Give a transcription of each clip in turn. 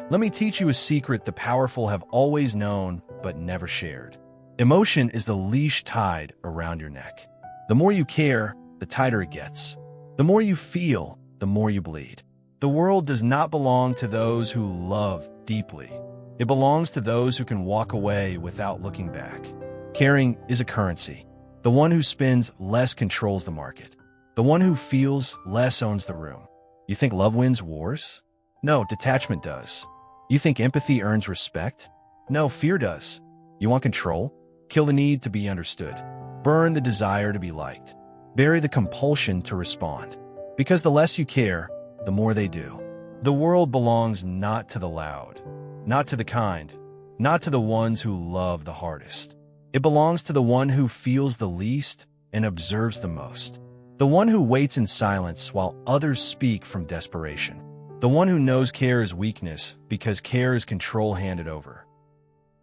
Let me teach you a secret the powerful have always known but never shared. Emotion is the leash tied around your neck. The more you care, the tighter it gets. The more you feel, the more you bleed. The world does not belong to those who love deeply. It belongs to those who can walk away without looking back. Caring is a currency. The one who spends less controls the market. The one who feels less owns the room. You think love wins wars? No, detachment does. You think empathy earns respect? No, fear does. You want control? Kill the need to be understood. Burn the desire to be liked. Bury the compulsion to respond. Because the less you care, the more they do. The world belongs not to the loud, not to the kind, not to the ones who love the hardest. It belongs to the one who feels the least and observes the most. The one who waits in silence while others speak from desperation. The one who knows care is weakness because care is control handed over.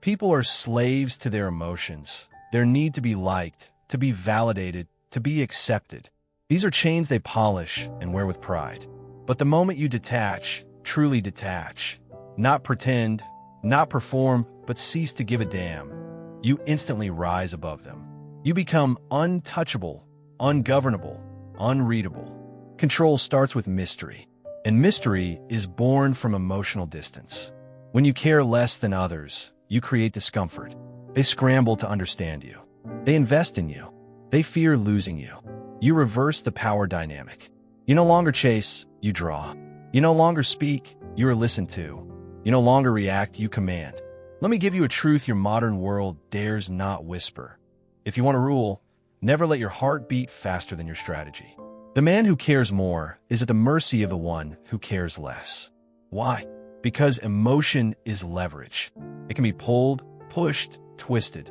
People are slaves to their emotions, their need to be liked, to be validated, to be accepted. These are chains they polish and wear with pride. But the moment you detach, truly detach, not pretend, not perform, but cease to give a damn, you instantly rise above them. You become untouchable, ungovernable, unreadable. Control starts with mystery, and mystery is born from emotional distance. When you care less than others, you create discomfort. They scramble to understand you. They invest in you. They fear losing you. You reverse the power dynamic. You no longer chase, you draw. You no longer speak, you are listened to. You no longer react, you command. Let me give you a truth your modern world dares not whisper. If you want to rule, never let your heart beat faster than your strategy. The man who cares more is at the mercy of the one who cares less. Why? Because emotion is leverage. It can be pulled, pushed, twisted.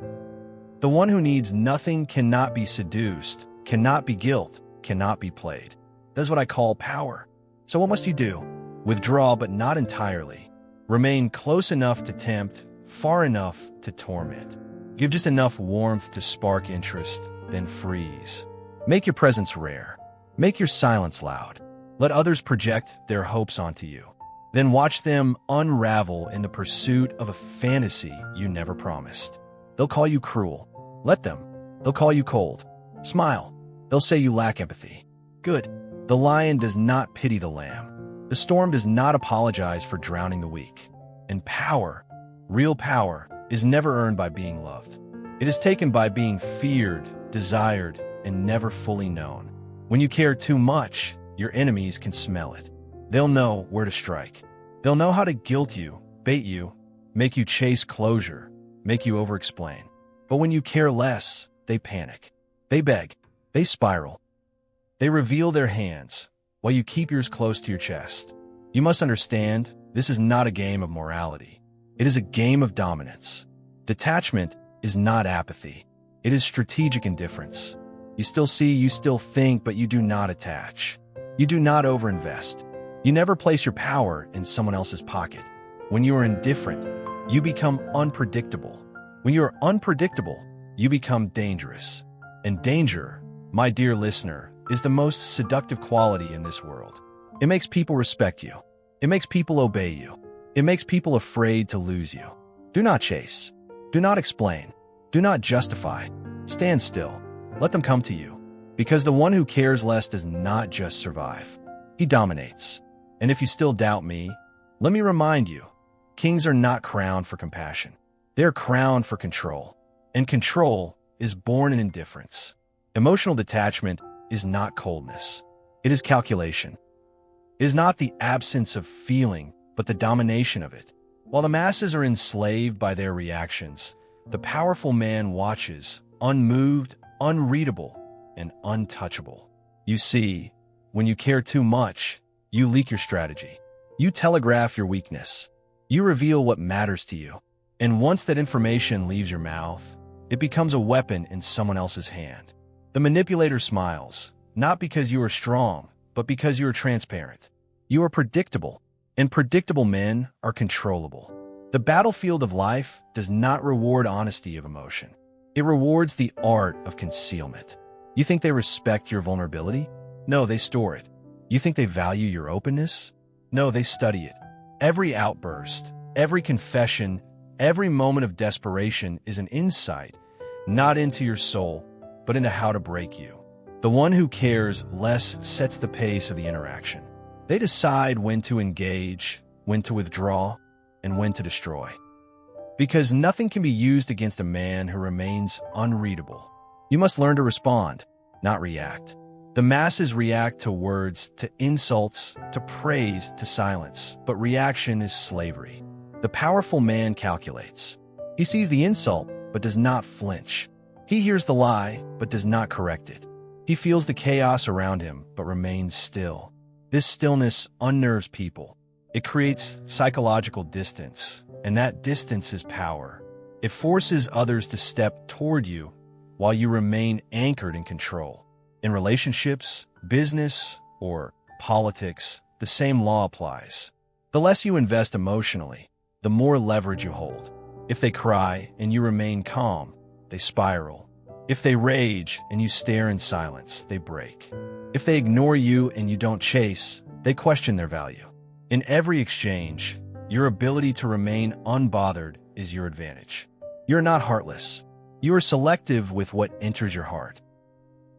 The one who needs nothing cannot be seduced, cannot be guilt, cannot be played. That's what I call power. So what must you do? Withdraw, but not entirely. Remain close enough to tempt, far enough to torment. Give just enough warmth to spark interest, then freeze. Make your presence rare. Make your silence loud. Let others project their hopes onto you. Then watch them unravel in the pursuit of a fantasy you never promised. They'll call you cruel. Let them. They'll call you cold. Smile. They'll say you lack empathy. Good. The lion does not pity the lamb. The storm does not apologize for drowning the weak. And power, real power, is never earned by being loved. It is taken by being feared, desired, and never fully known. When you care too much, your enemies can smell it. They'll know where to strike. They'll know how to guilt you, bait you, make you chase closure, make you over-explain. But when you care less, they panic. They beg. They spiral. They reveal their hands, while you keep yours close to your chest. You must understand, this is not a game of morality. It is a game of dominance. Detachment is not apathy. It is strategic indifference. You still see, you still think, but you do not attach. You do not overinvest. You never place your power in someone else's pocket. When you are indifferent, you become unpredictable. When you are unpredictable, you become dangerous. And danger, my dear listener, is the most seductive quality in this world. It makes people respect you. It makes people obey you. It makes people afraid to lose you. Do not chase. Do not explain. Do not justify. Stand still. Let them come to you. Because the one who cares less does not just survive. He dominates. And if you still doubt me, let me remind you, kings are not crowned for compassion. They are crowned for control. And control is born in indifference. Emotional detachment is not coldness. It is calculation. It is not the absence of feeling, but the domination of it. While the masses are enslaved by their reactions, the powerful man watches, unmoved, unreadable, and untouchable. You see, when you care too much, you leak your strategy. You telegraph your weakness. You reveal what matters to you. And once that information leaves your mouth, it becomes a weapon in someone else's hand. The manipulator smiles, not because you are strong, but because you are transparent. You are predictable, and predictable men are controllable. The battlefield of life does not reward honesty of emotion. It rewards the art of concealment. You think they respect your vulnerability? No, they store it. You think they value your openness? No, they study it. Every outburst, every confession, every moment of desperation is an insight, not into your soul, but into how to break you. The one who cares less sets the pace of the interaction. They decide when to engage, when to withdraw, and when to destroy. Because nothing can be used against a man who remains unreadable. You must learn to respond, not react. The masses react to words, to insults, to praise, to silence, but reaction is slavery. The powerful man calculates. He sees the insult, but does not flinch. He hears the lie, but does not correct it. He feels the chaos around him, but remains still. This stillness unnerves people. It creates psychological distance, and that distance is power. It forces others to step toward you while you remain anchored in control. In relationships, business, or politics, the same law applies. The less you invest emotionally, the more leverage you hold. If they cry and you remain calm, they spiral. If they rage and you stare in silence, they break. If they ignore you and you don't chase, they question their value. In every exchange, your ability to remain unbothered is your advantage. You're not heartless. You are selective with what enters your heart.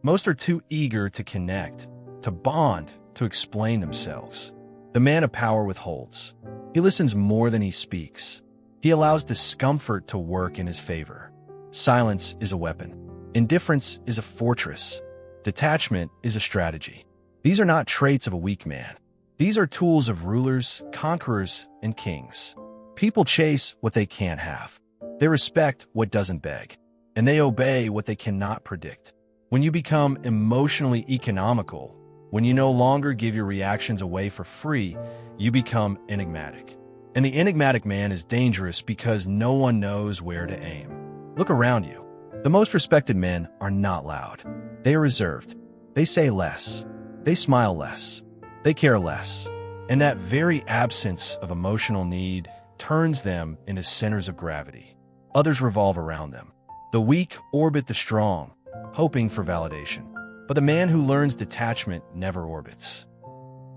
Most are too eager to connect, to bond, to explain themselves. The man of power withholds. He listens more than he speaks. He allows discomfort to work in his favor. Silence is a weapon. Indifference is a fortress. Detachment is a strategy. These are not traits of a weak man. These are tools of rulers, conquerors, and kings. People chase what they can't have. They respect what doesn't beg. And they obey what they cannot predict. When you become emotionally economical, when you no longer give your reactions away for free, you become enigmatic. And the enigmatic man is dangerous because no one knows where to aim. Look around you. The most respected men are not loud. They are reserved. They say less. They smile less. They care less. And that very absence of emotional need turns them into centers of gravity. Others revolve around them. The weak orbit the strong, hoping for validation. But the man who learns detachment never orbits.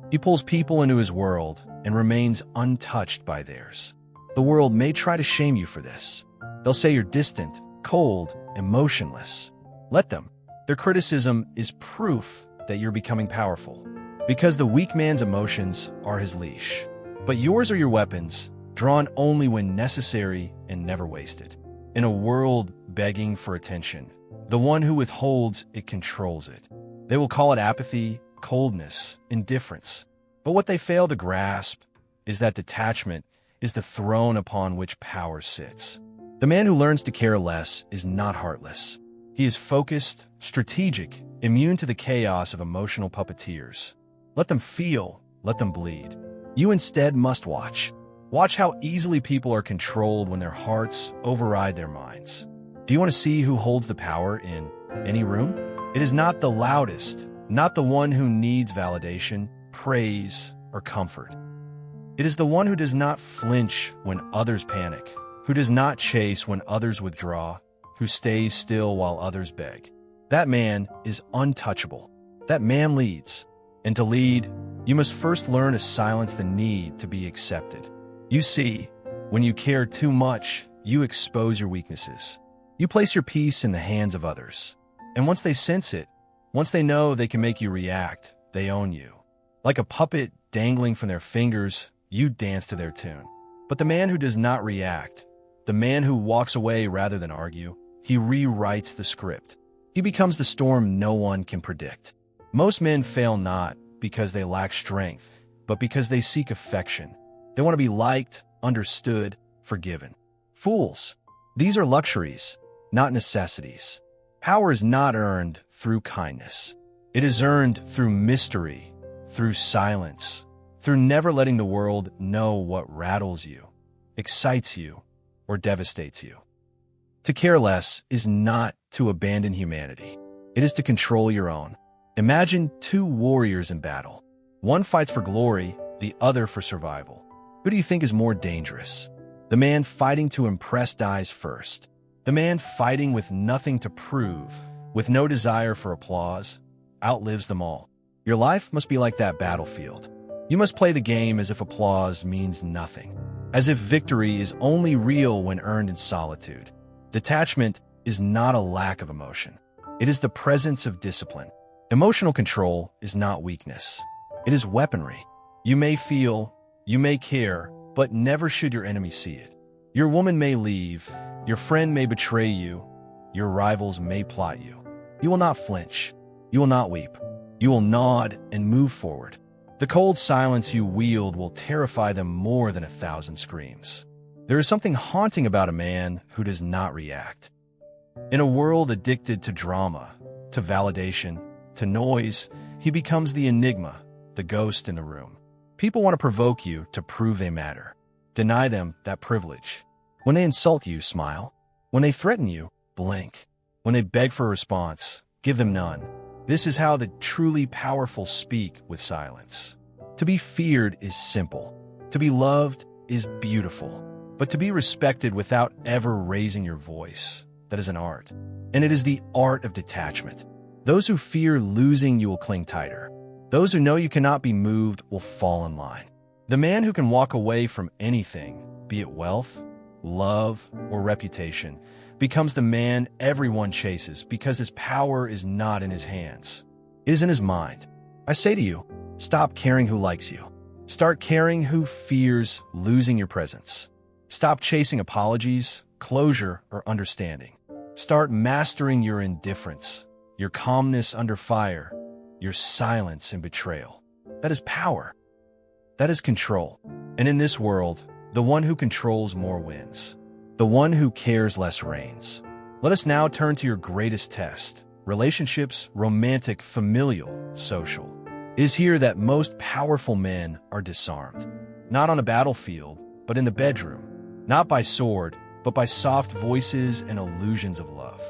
He pulls people into his world and remains untouched by theirs. The world may try to shame you for this. They'll say you're distant, cold, emotionless. Let them. Their criticism is proof that you're becoming powerful. Because the weak man's emotions are his leash. But yours are your weapons, drawn only when necessary and never wasted. In a world begging for attention, the one who withholds it controls it. They will call it apathy, coldness, indifference. But what they fail to grasp is that detachment is the throne upon which power sits. The man who learns to care less is not heartless. He is focused, strategic, immune to the chaos of emotional puppeteers. Let them feel, let them bleed. You instead must watch. Watch how easily people are controlled when their hearts override their minds. Do you want to see who holds the power in any room? It is not the loudest, not the one who needs validation, praise, or comfort. It is the one who does not flinch when others panic, who does not chase when others withdraw, who stays still while others beg. That man is untouchable. That man leads. And to lead, you must first learn to silence the need to be accepted. You see, when you care too much, you expose your weaknesses. You place your peace in the hands of others. And once they sense it, once they know they can make you react, they own you. Like a puppet dangling from their fingers, you dance to their tune. But the man who does not react, the man who walks away rather than argue, he rewrites the script. He becomes the storm no one can predict. Most men fail not because they lack strength, but because they seek affection. They want to be liked, understood, forgiven. Fools. These are luxuries, not necessities. Power is not earned through kindness. It is earned through mystery, through silence, through never letting the world know what rattles you, excites you, or devastates you. To care less is not to abandon humanity. It is to control your own. Imagine two warriors in battle. One fights for glory, the other for survival. Who do you think is more dangerous? The man fighting to impress dies first. The man fighting with nothing to prove, with no desire for applause, outlives them all. Your life must be like that battlefield. You must play the game as if applause means nothing, as if victory is only real when earned in solitude. Detachment is not a lack of emotion. It is the presence of discipline. Emotional control is not weakness. It is weaponry. You may feel, you may care, but never should your enemy see it. Your woman may leave, your friend may betray you, your rivals may plot you. You will not flinch. You will not weep. You will nod and move forward. The cold silence you wield will terrify them more than 1,000 screams. There is something haunting about a man who does not react. In a world addicted to drama, to validation, to noise, he becomes the enigma, the ghost in the room. People want to provoke you to prove they matter. Deny them that privilege. When they insult you, smile. When they threaten you, blink. When they beg for a response, give them none. This is how the truly powerful speak with silence. To be feared is simple. To be loved is beautiful. But to be respected without ever raising your voice, that is an art. And it is the art of detachment. Those who fear losing you will cling tighter. Those who know you cannot be moved will fall in line. The man who can walk away from anything, be it wealth, love, or reputation, becomes the man everyone chases because his power is not in his hands. It is in his mind. I say to you, stop caring who likes you. Start caring who fears losing your presence. Stop chasing apologies, closure, or understanding. Start mastering your indifference, your calmness under fire, your silence in betrayal. That is power. That is control. And in this world, the one who controls more wins. The one who cares less reigns. Let us now turn to your greatest test. Relationships, romantic, familial, social. It is here that most powerful men are disarmed. Not on a battlefield, but in the bedroom. Not by sword, but by soft voices and illusions of love.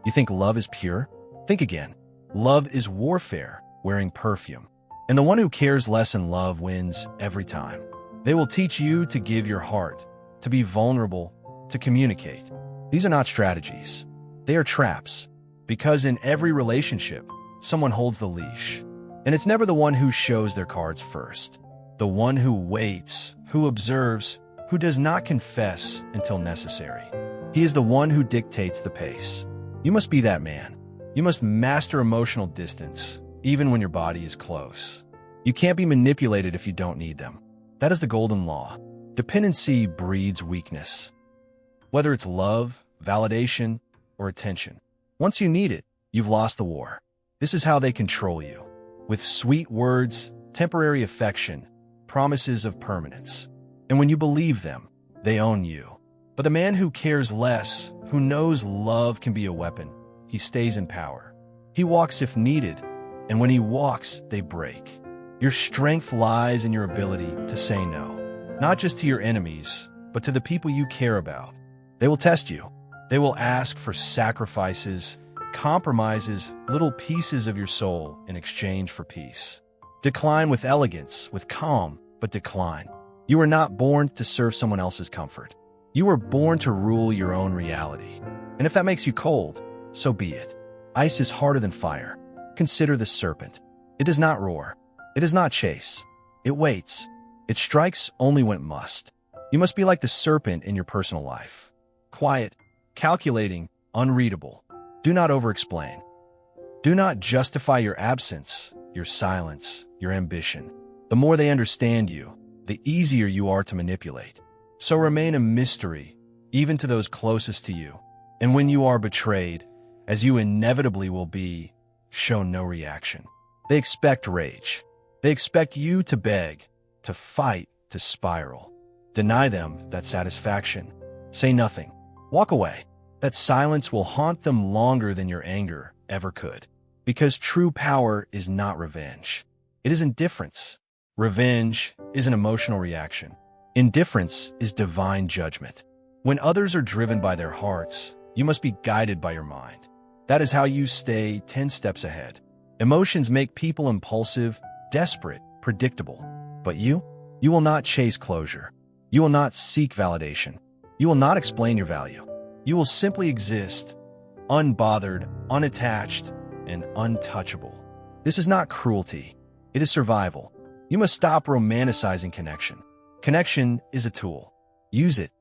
You think love is pure? Think again. Love is warfare, wearing perfume. And the one who cares less in love wins every time. They will teach you to give your heart, to be vulnerable, to communicate. These are not strategies. They are traps. Because in every relationship, someone holds the leash. And it's never the one who shows their cards first. The one who waits, who observes, who does not confess until necessary. He is the one who dictates the pace. You must be that man. You must master emotional distance, even when your body is close. You can't be manipulated if you don't need them. That is the golden law. Dependency breeds weakness. Whether it's love, validation, or attention. Once you need it, you've lost the war. This is how they control you. With sweet words, temporary affection, promises of permanence. And when you believe them, they own you. But the man who cares less, who knows love can be a weapon, he stays in power. He walks if needed, and when he walks, they break. Your strength lies in your ability to say no, not just to your enemies, but to the people you care about. They will test you. They will ask for sacrifices, compromises, little pieces of your soul in exchange for peace. Decline with elegance, with calm, but decline. You were not born to serve someone else's comfort. You were born to rule your own reality. And if that makes you cold, so be it. Ice is harder than fire. Consider the serpent. It does not roar. It does not chase. It waits. It strikes only when it must. You must be like the serpent in your personal life. Quiet, calculating, unreadable. Do not over-explain. Do not justify your absence, your silence, your ambition. The more they understand you, the easier you are to manipulate. So remain a mystery, even to those closest to you. And when you are betrayed, as you inevitably will be, show no reaction. They expect rage. They expect you to beg, to fight, to spiral. Deny them that satisfaction. Say nothing. Walk away. That silence will haunt them longer than your anger ever could. Because true power is not revenge. It is indifference. Revenge is an emotional reaction. Indifference is divine judgment. When others are driven by their hearts, you must be guided by your mind. That is how you stay 10 steps ahead. Emotions make people impulsive, desperate, predictable. But you will not chase closure. You will not seek validation. You will not explain your value. You will simply exist, unbothered, unattached, and untouchable. This is not cruelty. It is survival. You must stop romanticizing connection. Connection is a tool. Use it.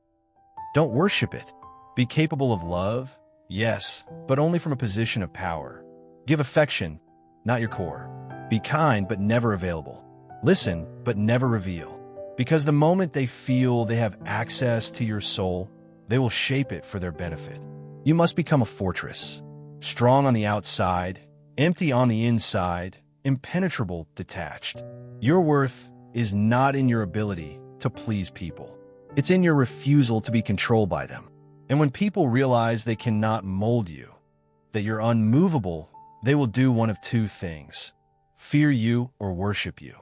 Don't worship it. Be capable of love, yes, but only from a position of power. Give affection, not your core. Be kind, but never available. Listen, but never reveal. Because the moment they feel they have access to your soul, they will shape it for their benefit. You must become a fortress. Strong on the outside, empty on the inside, impenetrable, detached. Your worth is not in your ability to please people. It's in your refusal to be controlled by them. And when people realize they cannot mold you, that you're unmovable, they will do one of two things: fear you or worship you.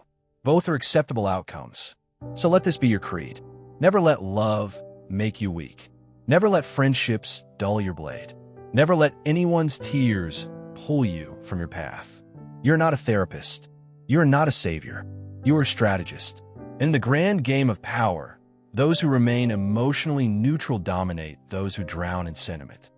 Both are acceptable outcomes. So let this be your creed. Never let love make you weak. Never let friendships dull your blade. Never let anyone's tears pull you from your path. You're not a therapist. You're not a savior. You are a strategist. In the grand game of power, those who remain emotionally neutral dominate those who drown in sentiment.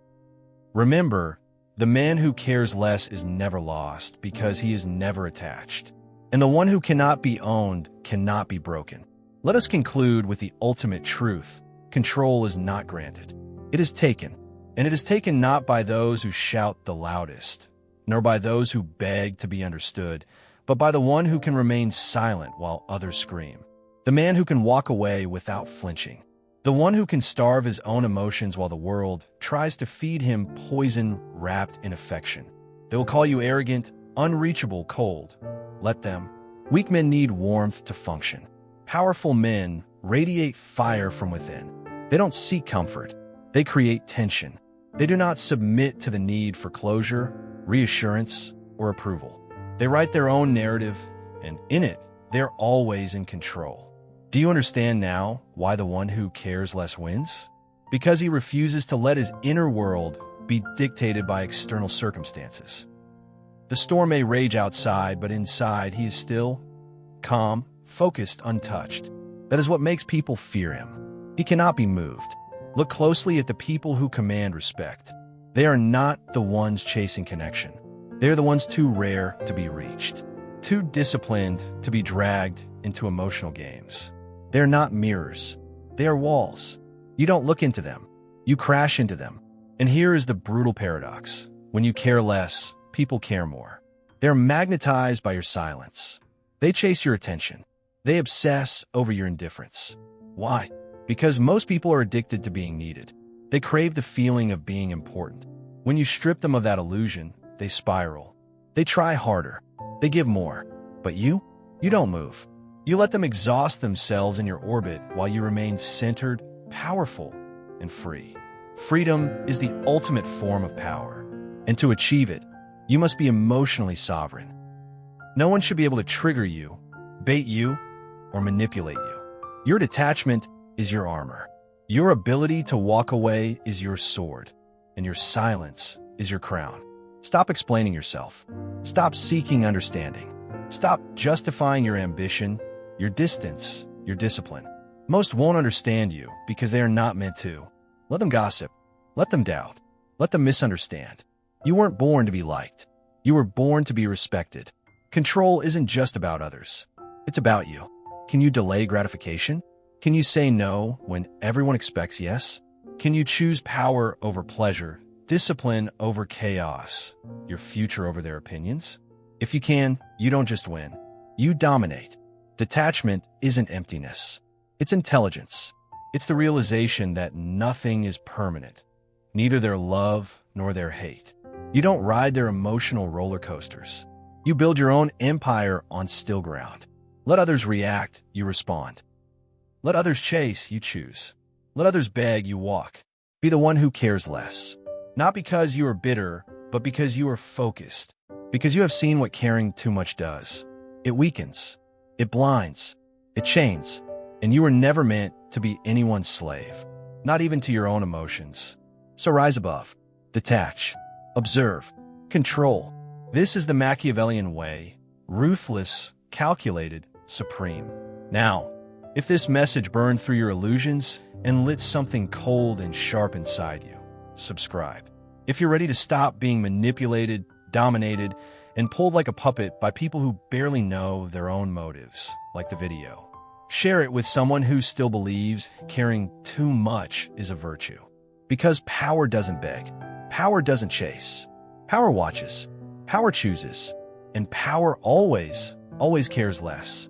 Remember, the man who cares less is never lost because he is never attached. And the one who cannot be owned cannot be broken. Let us conclude with the ultimate truth. Control is not granted. It is taken. And it is taken not by those who shout the loudest, nor by those who beg to be understood, but by the one who can remain silent while others scream. The man who can walk away without flinching. The one who can starve his own emotions while the world tries to feed him poison wrapped in affection. They will call you arrogant, unreachable, cold. Let them. Weak men need warmth to function. Powerful men radiate fire from within. They don't seek comfort. They create tension. They do not submit to the need for closure, reassurance, or approval. They write their own narrative, and in it, they're always in control. Do you understand now why the one who cares less wins? Because he refuses to let his inner world be dictated by external circumstances. The storm may rage outside, but inside he is still, calm, focused, untouched. That is what makes people fear him. He cannot be moved. Look closely at the people who command respect. They are not the ones chasing connection. They are the ones too rare to be reached, too disciplined to be dragged into emotional games. They are not mirrors. They are walls. You don't look into them. You crash into them. And here is the brutal paradox. When you care less, people care more. They're magnetized by your silence. They chase your attention. They obsess over your indifference. Why? Because most people are addicted to being needed. They crave the feeling of being important. When you strip them of that illusion, they spiral. They try harder. They give more. But you don't move. You let them exhaust themselves in your orbit while you remain centered, powerful, and free. Freedom is the ultimate form of power. And to achieve it, you must be emotionally sovereign. No one should be able to trigger you, bait you, or manipulate you. Your detachment is your armor. Your ability to walk away is your sword, and your silence is your crown. Stop explaining yourself. Stop seeking understanding. Stop justifying your ambition, your distance, your discipline. Most won't understand you because they are not meant to. Let them gossip. Let them doubt. Let them misunderstand. You weren't born to be liked. You were born to be respected. Control isn't just about others. It's about you. Can you delay gratification? Can you say no when everyone expects yes? Can you choose power over pleasure, discipline over chaos, your future over their opinions? If you can, you don't just win. You dominate. Detachment isn't emptiness. It's intelligence. It's the realization that nothing is permanent, neither their love nor their hate. You don't ride their emotional roller coasters. You build your own empire on still ground. Let others react, you respond. Let others chase, you choose. Let others beg, you walk. Be the one who cares less. Not because you are bitter, but because you are focused. Because you have seen what caring too much does. It weakens. It blinds. It chains. And you were never meant to be anyone's slave, not even to your own emotions. So rise above. Detach. Observe. Control. This is the Machiavellian way. Ruthless, calculated, supreme. Now, if this message burned through your illusions and lit something cold and sharp inside you, subscribe. If you're ready to stop being manipulated, dominated, and pulled like a puppet by people who barely know their own motives, like the video. Share it with someone who still believes caring too much is a virtue. Because power doesn't beg, power doesn't chase, power watches, power chooses, and power always cares less.